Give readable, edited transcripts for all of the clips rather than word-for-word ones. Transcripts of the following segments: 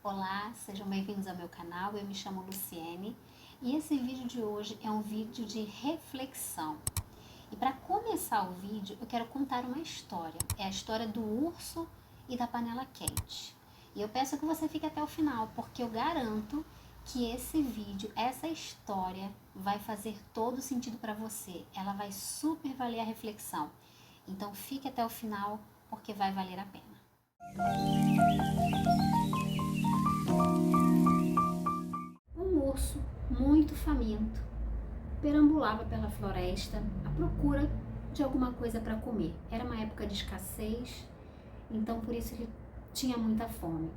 Olá, sejam bem-vindos ao meu canal, eu me chamo Luciene e esse vídeo de hoje é um vídeo de reflexão. E para começar o vídeo eu quero contar uma história, é a história do urso e da panela quente. E eu peço que você fique até o final, porque eu garanto que esse vídeo, essa história vai fazer todo sentido para você, ela vai super valer a reflexão. Então fique até o final, porque vai valer a pena. Um urso muito faminto perambulava pela floresta à procura de alguma coisa para comer. Era uma época de escassez, então por isso ele tinha muita fome.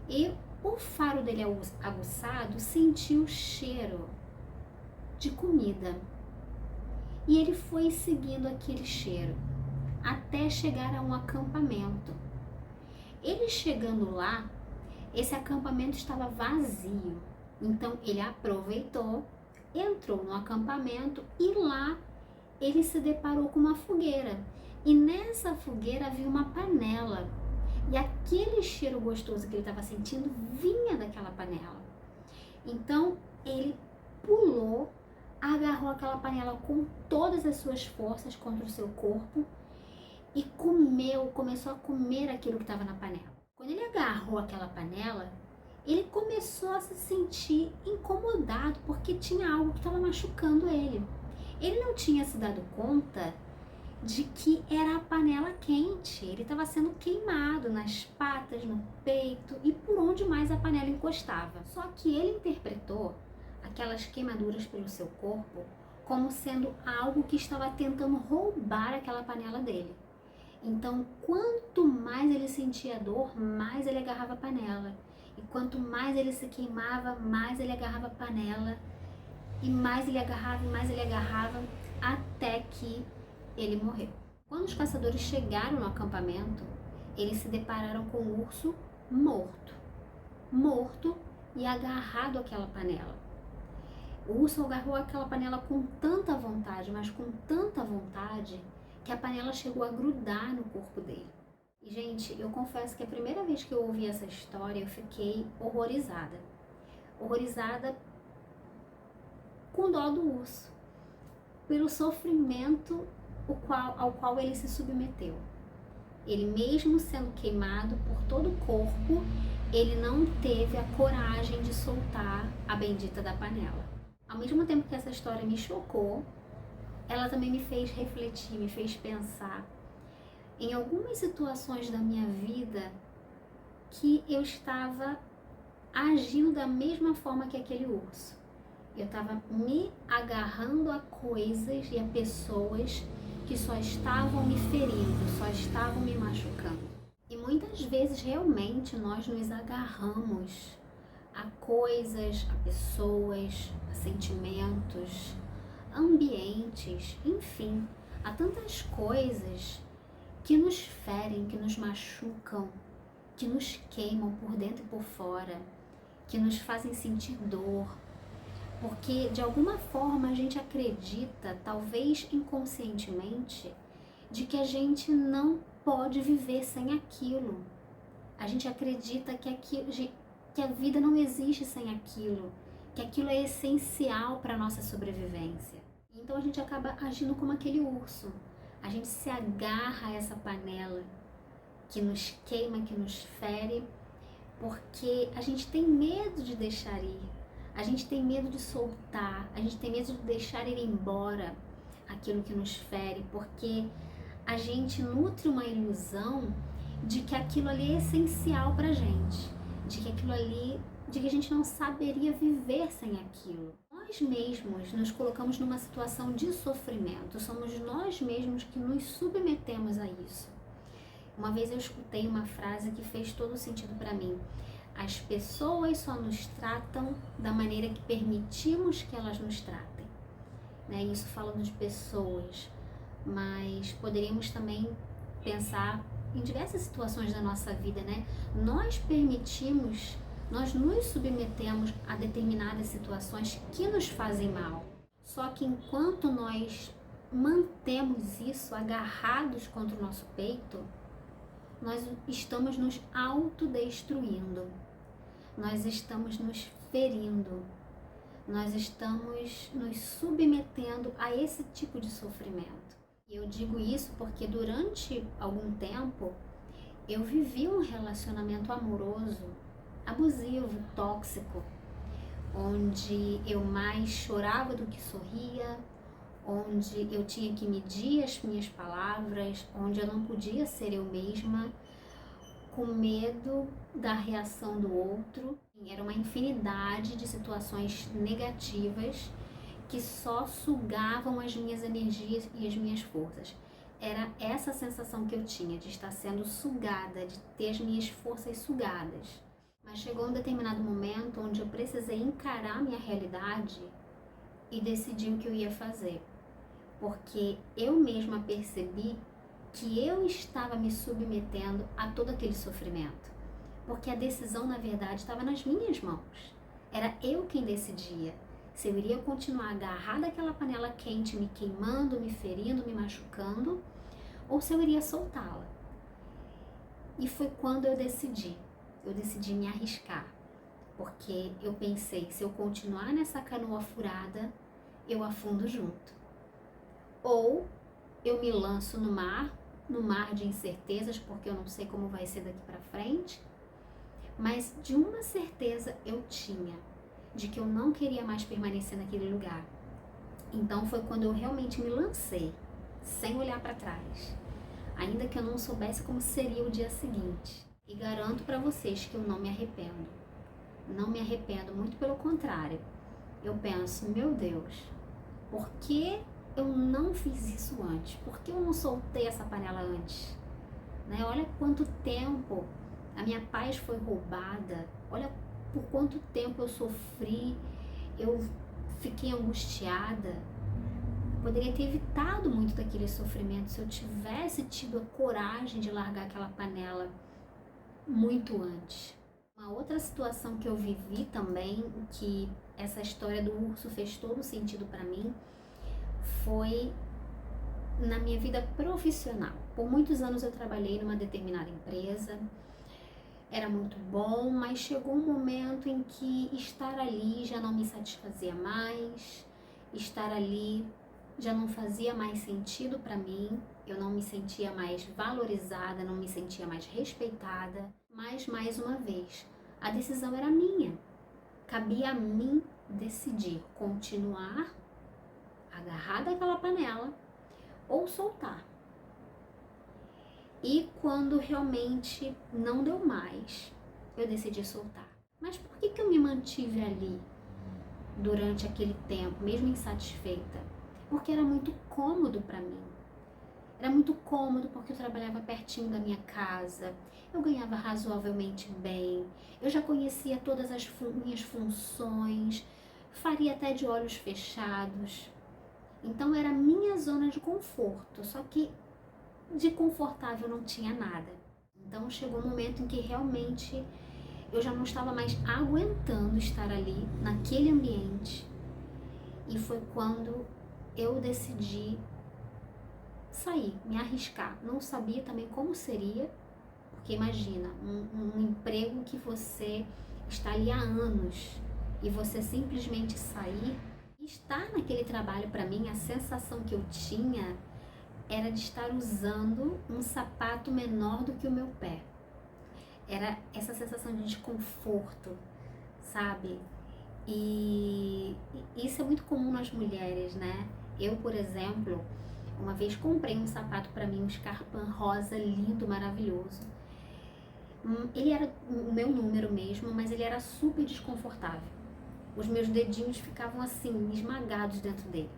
E o faro dele aguçado sentiu o cheiro de comida. E ele foi seguindo aquele cheiro até chegar a um acampamento. Ele chegando lá, esse acampamento estava vazio. Então ele aproveitou, entrou no acampamento e lá ele se deparou com uma fogueira. E nessa fogueira havia uma panela. E aquele cheiro gostoso que ele estava sentindo vinha daquela panela. Então ele pulou, agarrou aquela panela com todas as suas forças contra o seu corpo e começou a comer aquilo que estava na panela. Quando ele agarrou aquela panela, ele começou a se sentir incomodado porque tinha algo que estava machucando ele. Ele não tinha se dado conta de que era a panela quente. Ele estava sendo queimado nas patas, no peito e por onde mais a panela encostava. Só que ele interpretou aquelas queimaduras pelo seu corpo como sendo algo que estava tentando roubar aquela panela dele. Então, quanto mais ele sentia dor, mais ele agarrava a panela. E quanto mais ele se queimava, mais ele agarrava a panela. E mais ele agarrava, até que ele morreu. Quando os caçadores chegaram no acampamento, eles se depararam com o urso morto e agarrado àquela panela. O urso agarrou aquela panela com tanta vontade, mas com tanta vontade, que a panela chegou a grudar no corpo dele. E, gente, eu confesso que a primeira vez que eu ouvi essa história, eu fiquei horrorizada. Horrorizada com dó do urso, pelo sofrimento ao qual ele se submeteu. Ele, mesmo sendo queimado por todo o corpo, ele não teve a coragem de soltar a bendita da panela. Ao mesmo tempo que essa história me chocou, ela também me fez refletir, me fez pensar em algumas situações da minha vida que eu estava agindo da mesma forma que aquele urso. Eu estava me agarrando a coisas e a pessoas que só estavam me ferindo, só estavam me machucando. E muitas vezes realmente nós nos agarramos a coisas, a pessoas, a sentimentos, ambientes, enfim, há tantas coisas que nos ferem, que nos machucam, que nos queimam por dentro e por fora, que nos fazem sentir dor, porque de alguma forma a gente acredita, talvez inconscientemente, de que a gente não pode viver sem aquilo. A gente acredita que a vida não existe sem aquilo, que aquilo é essencial para a nossa sobrevivência. Então a gente acaba agindo como aquele urso. A gente se agarra a essa panela que nos queima, que nos fere, porque a gente tem medo de deixar ir. A gente tem medo de soltar, a gente tem medo de deixar ir embora aquilo que nos fere, porque a gente nutre uma ilusão de que aquilo ali é essencial pra gente, de que a gente não saberia viver sem aquilo. Nós mesmos nos colocamos numa situação de sofrimento, somos nós mesmos que nos submetemos a isso. Uma vez eu escutei uma frase que fez todo sentido para mim. As pessoas só nos tratam da maneira que permitimos que elas nos tratem. Isso falando de pessoas, mas poderíamos também pensar em diversas situações da nossa vida, Nós nos submetemos a determinadas situações que nos fazem mal. Só que enquanto nós mantemos isso agarrados contra o nosso peito, nós estamos nos autodestruindo, nós estamos nos ferindo, nós estamos nos submetendo a esse tipo de sofrimento. E eu digo isso porque durante algum tempo eu vivi um relacionamento amoroso, abusivo, tóxico, onde eu mais chorava do que sorria, onde eu tinha que medir as minhas palavras, onde eu não podia ser eu mesma, com medo da reação do outro. Era uma infinidade de situações negativas que só sugavam as minhas energias e as minhas forças. Era essa sensação que eu tinha de estar sendo sugada, de ter as minhas forças sugadas. Mas chegou um determinado momento onde eu precisei encarar a minha realidade e decidir o que eu ia fazer. Porque eu mesma percebi que eu estava me submetendo a todo aquele sofrimento. Porque a decisão, na verdade, estava nas minhas mãos. Era eu quem decidia se eu iria continuar agarrada àquela panela quente, me queimando, me ferindo, me machucando, ou se eu iria soltá-la. E foi quando eu decidi me arriscar. Porque eu pensei, se eu continuar nessa canoa furada, eu afundo junto. Ou eu me lanço no mar de incertezas, porque eu não sei como vai ser daqui para frente, mas de uma certeza eu tinha, de que eu não queria mais permanecer naquele lugar. Então foi quando eu realmente me lancei, sem olhar para trás, ainda que eu não soubesse como seria o dia seguinte. E garanto para vocês que eu não me arrependo. Não me arrependo, muito pelo contrário. Eu penso, meu Deus, por que eu não fiz isso antes? Por que eu não soltei essa panela antes? Né? Olha quanto tempo a minha paz foi roubada. Olha por quanto tempo eu sofri, eu fiquei angustiada. Eu poderia ter evitado muito daquele sofrimento se eu tivesse tido a coragem de largar aquela panela muito antes. Uma outra situação que eu vivi também, que essa história do urso fez todo sentido para mim, foi na minha vida profissional. Por muitos anos eu trabalhei numa determinada empresa, era muito bom, mas chegou um momento em que estar ali já não me satisfazia mais, estar ali já não fazia mais sentido para mim, eu não me sentia mais valorizada, não me sentia mais respeitada, mas mais uma vez, a decisão era minha, cabia a mim decidir continuar agarrada àquela panela ou soltar. E quando realmente não deu mais, eu decidi soltar. Mas por que eu me mantive ali durante aquele tempo, mesmo insatisfeita? Porque era muito cômodo para mim. Era muito cômodo porque eu trabalhava pertinho da minha casa, eu ganhava razoavelmente bem, eu já conhecia todas as minhas funções, faria até de olhos fechados. Então era minha zona de conforto, só que de confortável não tinha nada. Então chegou um momento em que realmente eu já não estava mais aguentando estar ali, naquele ambiente. E foi quando eu decidi sair, me arriscar. Não sabia também como seria, porque imagina, um emprego que você está ali há anos e você simplesmente sair. Estar naquele trabalho, para mim, a sensação que eu tinha era de estar usando um sapato menor do que o meu pé. Era essa sensação de desconforto, sabe? E isso é muito comum nas mulheres, né? Eu, por exemplo, uma vez comprei um sapato para mim, um Scarpan rosa, lindo, maravilhoso. Ele era o meu número mesmo, mas ele era super desconfortável. Os meus dedinhos ficavam assim, esmagados dentro dele.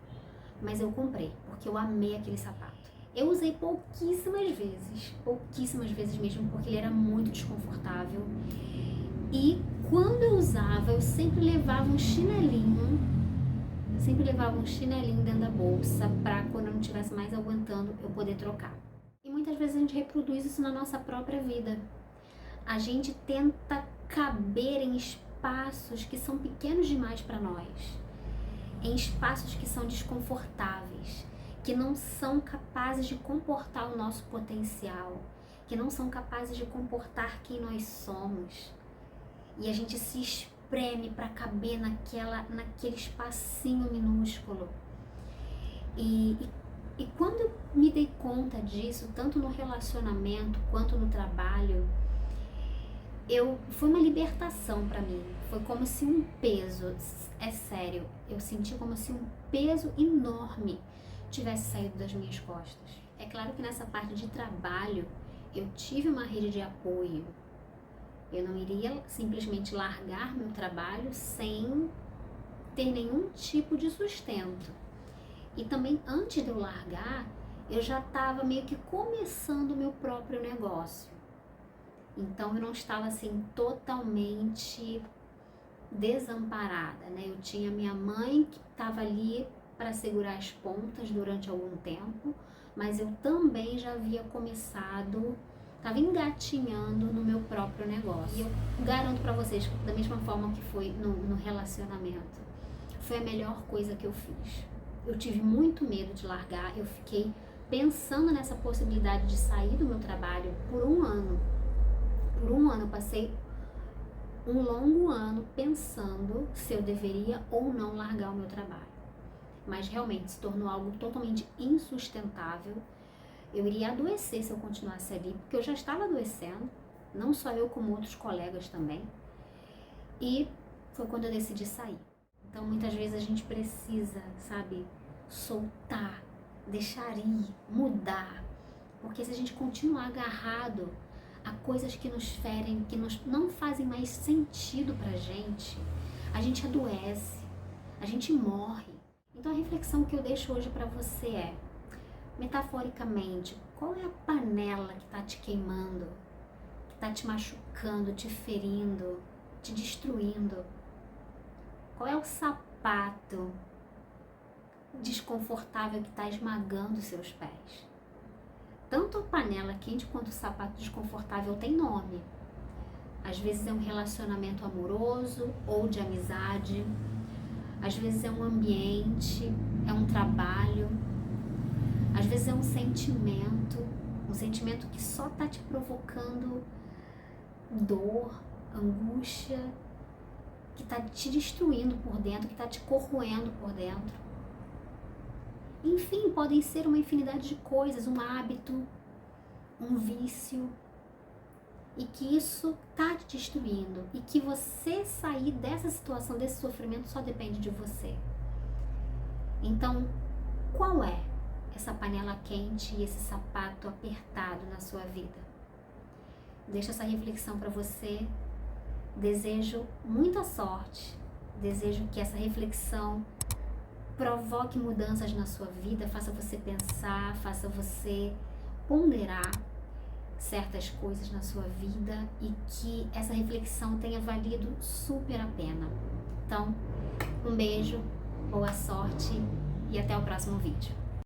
Mas eu comprei, porque eu amei aquele sapato. Eu usei pouquíssimas vezes mesmo, porque ele era muito desconfortável. E quando eu usava, eu sempre levava um chinelinho. Dentro da bolsa, pra quando eu não estivesse mais aguentando, eu poder trocar. E muitas vezes a gente reproduz isso na nossa própria vida. A gente tenta caber em espaços que são pequenos demais para nós, em espaços que são desconfortáveis, que não são capazes de comportar o nosso potencial, que não são capazes de comportar quem nós somos. E a gente se espreme para caber naquele espacinho minúsculo. E quando eu me dei conta disso, tanto no relacionamento quanto no trabalho, foi uma libertação para mim. Foi como se um peso, é sério, eu senti como se um peso enorme tivesse saído das minhas costas. É claro que nessa parte de trabalho eu tive uma rede de apoio. Eu não iria simplesmente largar meu trabalho sem ter nenhum tipo de sustento. E também antes de eu largar, eu já estava meio que começando o meu próprio negócio. Então eu não estava assim totalmente desamparada, né? Eu tinha minha mãe que estava ali para segurar as pontas durante algum tempo, mas eu também já havia começado, estava engatinhando no meu próprio negócio. E eu garanto para vocês, da mesma forma que foi no relacionamento, foi a melhor coisa que eu fiz. Eu tive muito medo de largar, eu fiquei pensando nessa possibilidade de sair do meu trabalho por um ano. Por um ano eu passei um longo ano pensando se eu deveria ou não largar o meu trabalho. Mas realmente se tornou algo totalmente insustentável. Eu iria adoecer se eu continuasse ali, porque eu já estava adoecendo, não só eu como outros colegas também. E foi quando eu decidi sair. Então muitas vezes a gente precisa, sabe, soltar, deixar ir, mudar. Porque se a gente continuar agarrado a coisas que nos ferem, que não fazem mais sentido pra gente, a gente adoece, a gente morre. Então a reflexão que eu deixo hoje pra você é, metaforicamente, qual é a panela que tá te queimando, que tá te machucando, te ferindo, te destruindo? Qual é o sapato desconfortável que está esmagando seus pés? Tanto a panela quente quanto o sapato desconfortável tem nome. Às vezes é um relacionamento amoroso ou de amizade, às vezes é um ambiente, é um trabalho, às vezes é um sentimento que só está te provocando dor, angústia, que está te destruindo por dentro, que está te corroendo por dentro. Enfim, podem ser uma infinidade de coisas, um hábito, um vício, e que isso está te destruindo, e que você sair dessa situação, desse sofrimento, só depende de você. Então, qual é essa panela quente e esse sapato apertado na sua vida? Deixa essa reflexão para você. Desejo muita sorte, desejo que essa reflexão provoque mudanças na sua vida, faça você pensar, faça você ponderar certas coisas na sua vida e que essa reflexão tenha valido super a pena. Então, um beijo, boa sorte e até o próximo vídeo.